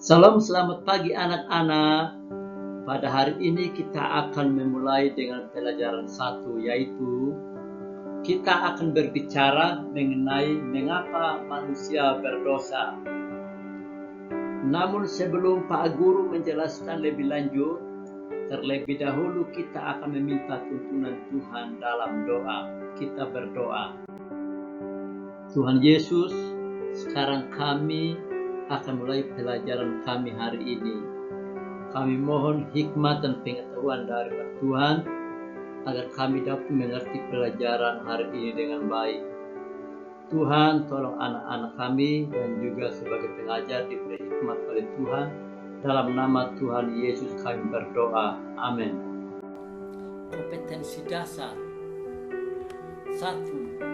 Salam, selamat pagi anak-anak. Pada hari ini kita akan memulai dengan pelajaran 1, yaitu kita akan berbicara mengenai mengapa manusia berdosa. Namun sebelum Pak Guru menjelaskan lebih lanjut, terlebih dahulu kita akan meminta tuntunan Tuhan dalam doa. Kita berdoa. Tuhan Yesus, sekarang kami akan mulai pelajaran kami hari ini. Kami mohon hikmat dan pengetahuan dari Tuhan agar kami dapat mengerti pelajaran hari ini dengan baik. Tuhan, tolong anak-anak kami dan juga sebagai pengajar diberi hikmat oleh Tuhan. Dalam nama Tuhan Yesus kami berdoa. Amin. Kompetensi dasar 1.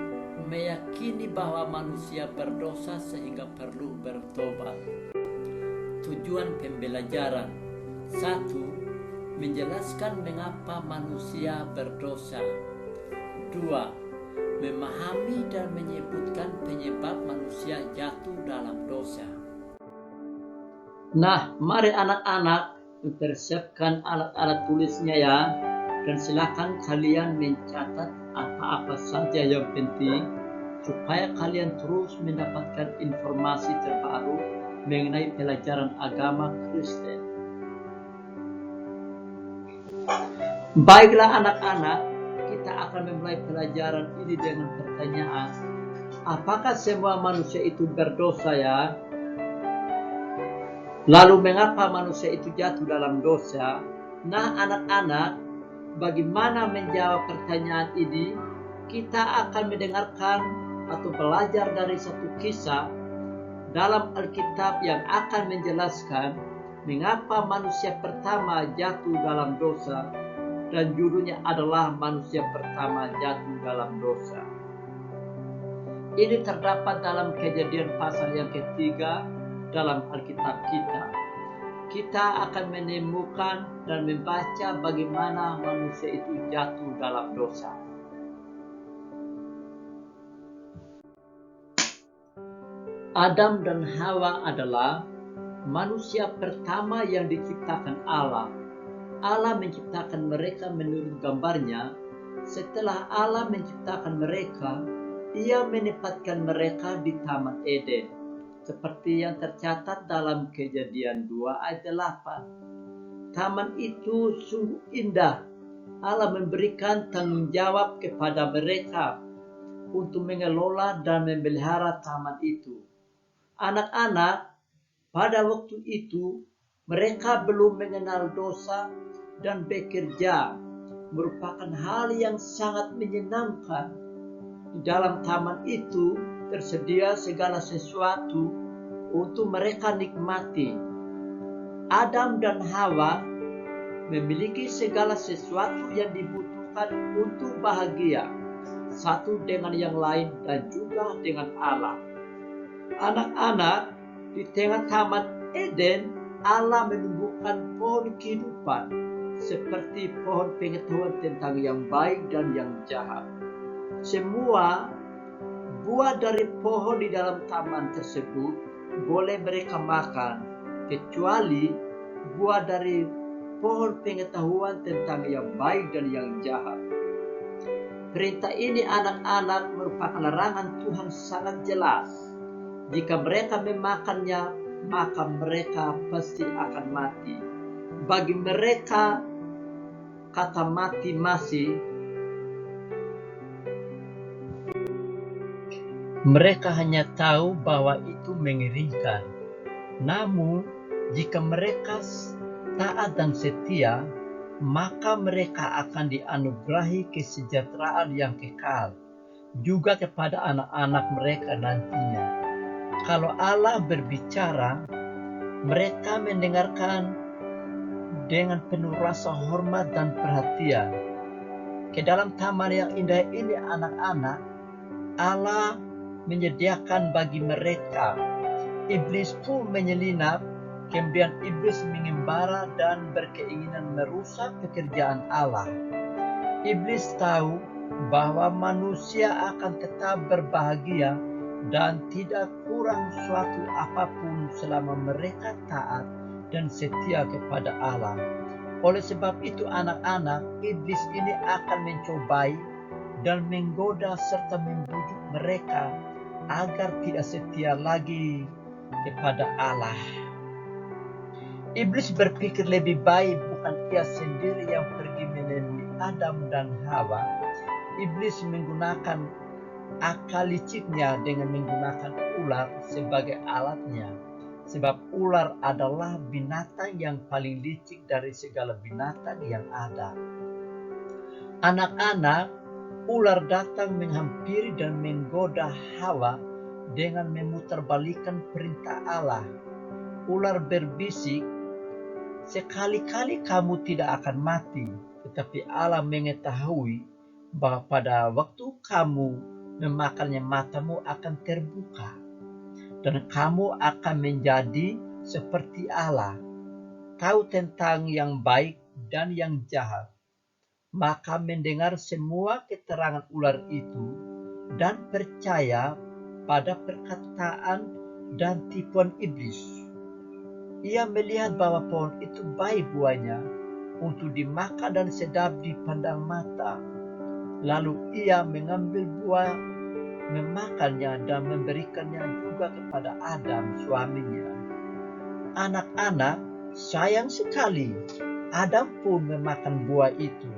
Meyakini bahwa manusia berdosa sehingga perlu bertobat. Tujuan pembelajaran 1. Menjelaskan mengapa manusia berdosa. 2. Memahami dan menyebutkan penyebab manusia jatuh dalam dosa. Nah, mari anak-anak mempersiapkan alat-alat tulisnya ya. Dan silakan kalian mencatat apa-apa saja yang penting supaya kalian terus mendapatkan informasi terbaru mengenai pelajaran agama Kristen. Baiklah anak-anak, kita akan memulai pelajaran ini dengan pertanyaan, apakah semua manusia itu berdosa ya? Lalu mengapa manusia itu jatuh dalam dosa? Nah anak-anak, bagaimana menjawab pertanyaan ini? Kita akan mendengarkan atau belajar dari satu kisah dalam Alkitab yang akan menjelaskan mengapa manusia pertama jatuh dalam dosa, dan judulnya adalah manusia pertama jatuh dalam dosa. Ini terdapat dalam Kejadian pasal yang ketiga dalam Alkitab kita. Kita akan menemukan dan membaca bagaimana manusia itu jatuh dalam dosa. Adam dan Hawa adalah manusia pertama yang diciptakan Allah. Allah menciptakan mereka menurut gambarnya. Setelah Allah menciptakan mereka, Ia menempatkan mereka di Taman Eden. Seperti yang tercatat dalam Kejadian 2 ayat 8. Taman itu sungguh indah. Allah memberikan tanggung jawab kepada mereka untuk mengelola dan memelihara taman itu. Anak-anak, pada waktu itu mereka belum mengenal dosa dan bekerja merupakan hal yang sangat menyenangkan. Di dalam taman itu tersedia segala sesuatu untuk mereka nikmati. Adam dan Hawa memiliki segala sesuatu yang dibutuhkan untuk bahagia, satu dengan yang lain dan juga dengan Allah. Anak-anak, di tengah Taman Eden, Allah menumbuhkan pohon kehidupan, seperti pohon pengetahuan tentang yang baik dan yang jahat. Semua buah dari pohon di dalam taman tersebut boleh mereka makan, kecuali buah dari pohon pengetahuan tentang yang baik dan yang jahat. Perintah ini anak-anak merupakan larangan Tuhan sangat jelas. Jika mereka memakannya, maka mereka pasti akan mati. Bagi mereka, kata mati masih mereka hanya tahu bahwa itu mengerikan. Namun, jika mereka taat dan setia, maka mereka akan dianugerahi kesejahteraan yang kekal, juga kepada anak-anak mereka nantinya. Kalau Allah berbicara, mereka mendengarkan dengan penuh rasa hormat dan perhatian. Ke dalam taman yang indah ini anak-anak, Allah menyediakan bagi mereka. Iblis pun menyelinap, kemudian iblis mengembara dan berkeinginan merusak pekerjaan Allah. Iblis tahu bahwa manusia akan tetap berbahagia dan tidak kurang suatu apapun selama mereka taat dan setia kepada Allah. Oleh sebab itu anak-anak, iblis ini akan mencobai dan menggoda serta membujuk mereka agar tidak setia lagi kepada Allah. Iblis berpikir lebih baik bukan ia sendiri yang pergi menemui Adam dan Hawa. Iblis menggunakan akal liciknya dengan menggunakan ular sebagai alatnya. Sebab ular adalah binatang yang paling licik dari segala binatang yang ada. Anak-anak, ular datang menghampiri dan menggoda Hawa dengan memutarbalikkan perintah Allah. Ular berbisik, "Sekali-kali kamu tidak akan mati." Tetapi Allah mengetahui bahwa pada waktu kamu memakannya matamu akan terbuka dan kamu akan menjadi seperti Allah, tahu tentang yang baik dan yang jahat. Maka mendengar semua keterangan ular itu dan percaya pada perkataan dan tipuan iblis. Ia melihat bahwa pohon itu baik buahnya untuk dimakan dan sedap dipandang mata. Lalu ia mengambil buah, memakannya dan memberikannya juga kepada Adam suaminya. Anak-anak, sayang sekali Adam pun memakan buah itu.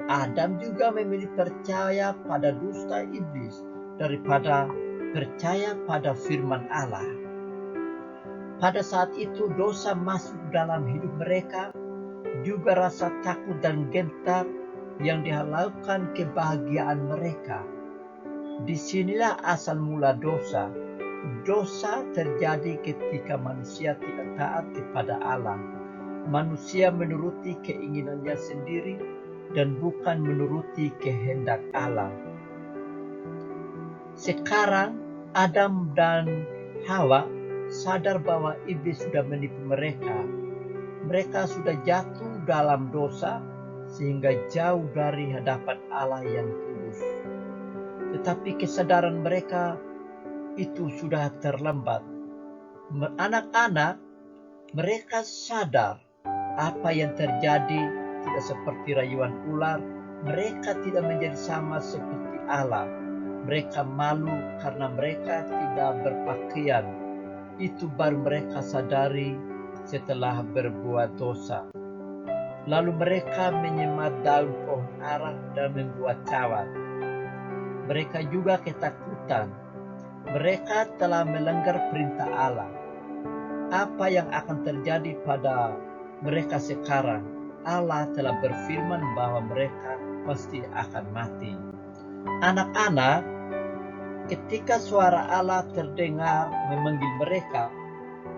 Adam juga memilih percaya pada dusta iblis daripada percaya pada firman Allah. Pada saat itu dosa masuk dalam hidup mereka, juga rasa takut dan gentar yang dihalaukan kebahagiaan mereka. Disinilah asal mula dosa. Dosa terjadi ketika manusia tidak taat kepada Allah. Manusia menuruti keinginannya sendiri dan bukan menuruti kehendak Allah. Sekarang Adam dan Hawa sadar bahwa iblis sudah menipu mereka. Mereka sudah jatuh dalam dosa sehingga jauh dari hadapan Allah yang kudus. Tetapi kesadaran mereka itu sudah terlambat. Anak-anak, mereka sadar apa yang terjadi tidak seperti rayuan ular. Mereka tidak menjadi sama seperti Allah. Mereka malu karena mereka tidak berpakaian. Itu baru mereka sadari setelah berbuat dosa. Lalu mereka menyemat daun pohon ara dan membuat cawan. Mereka juga ketakutan. Mereka telah melanggar perintah Allah. Apa yang akan terjadi pada mereka sekarang? Allah telah berfirman bahwa mereka pasti akan mati. Anak-anak, ketika suara Allah terdengar memanggil mereka,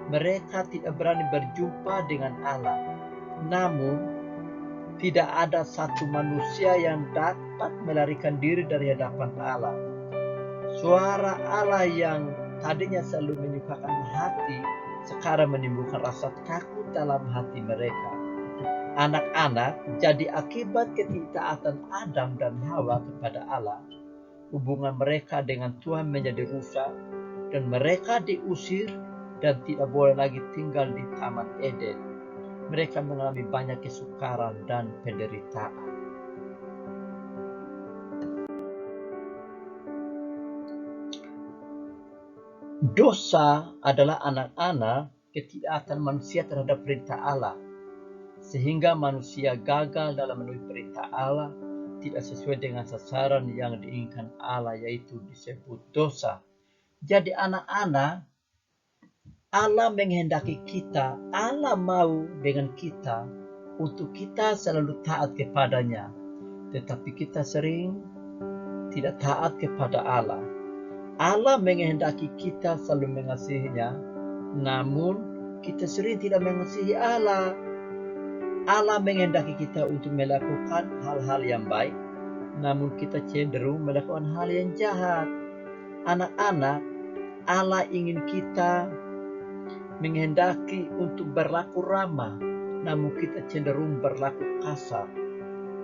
mereka tidak berani berjumpa dengan Allah. Namun, tidak ada satu manusia yang dapat melarikan diri dari hadapan Allah. Suara Allah yang tadinya selalu menyukakan hati, sekarang menimbulkan rasa takut dalam hati mereka. Anak-anak, jadi akibat ketidaktaatan Adam dan Hawa kepada Allah, hubungan mereka dengan Tuhan menjadi rusak dan mereka diusir dan tidak boleh lagi tinggal di Taman Eden. Mereka mengalami banyak kesukaran dan penderitaan. Dosa adalah anak-anak ketidaktaatan manusia terhadap perintah Allah, sehingga manusia gagal dalam memenuhi perintah Allah, tidak sesuai dengan sasaran yang diinginkan Allah, yaitu disebut dosa. Jadi anak-anak, Allah menghendaki kita, Allah mau dengan kita untuk kita selalu taat kepadanya. Tetapi kita sering tidak taat kepada Allah. Allah menghendaki kita selalu mengasihinya, namun kita sering tidak mengasihi Allah. Allah menghendaki kita untuk melakukan hal-hal yang baik, namun kita cenderung melakukan hal yang jahat. Anak-anak, Allah ingin kita menghendaki untuk berlaku ramah, namun kita cenderung berlaku kasar.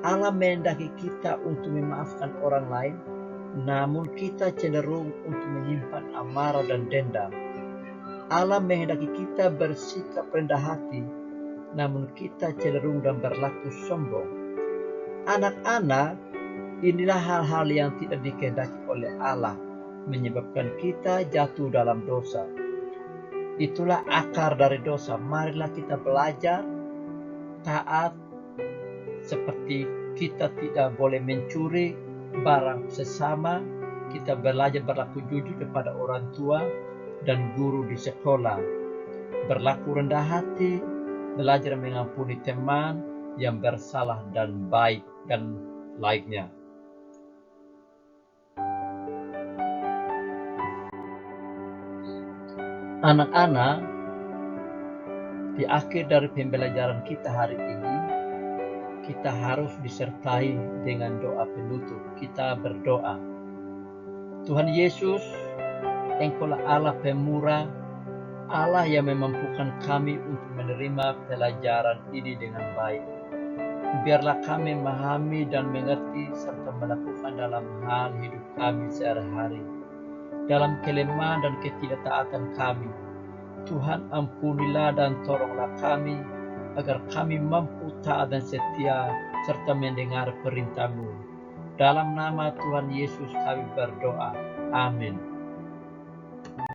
Allah menghendaki kita untuk memaafkan orang lain, namun kita cenderung untuk menyimpan amarah dan dendam. Allah menghendaki kita bersikap rendah hati, namun kita cenderung dan berlaku sombong. Anak-anak, inilah hal-hal yang tidak dikehendaki oleh Allah, menyebabkan kita jatuh dalam dosa. Itulah akar dari dosa. Marilah kita belajar taat, seperti kita tidak boleh mencuri barang sesama, kita belajar berlaku jujur kepada orang tua dan guru di sekolah, berlaku rendah hati, belajar mengampuni teman yang bersalah dan baik dan lainnya. Anak-anak, di akhir dari pembelajaran kita hari ini, kita harus disertai dengan doa penutup. Kita berdoa. Tuhan Yesus, Engkaulah Allah pemurah, Allah yang memampukan kami untuk menerima pelajaran ini dengan baik. Biarlah kami memahami dan mengerti serta melakukan dalam hal hidup kami sehari-hari. Dalam kelemahan dan ketidaktaatan kami, Tuhan ampunilah dan tolonglah kami agar kami mampu taat dan setia serta mendengar perintah-Mu. Dalam nama Tuhan Yesus kami berdoa. Amin.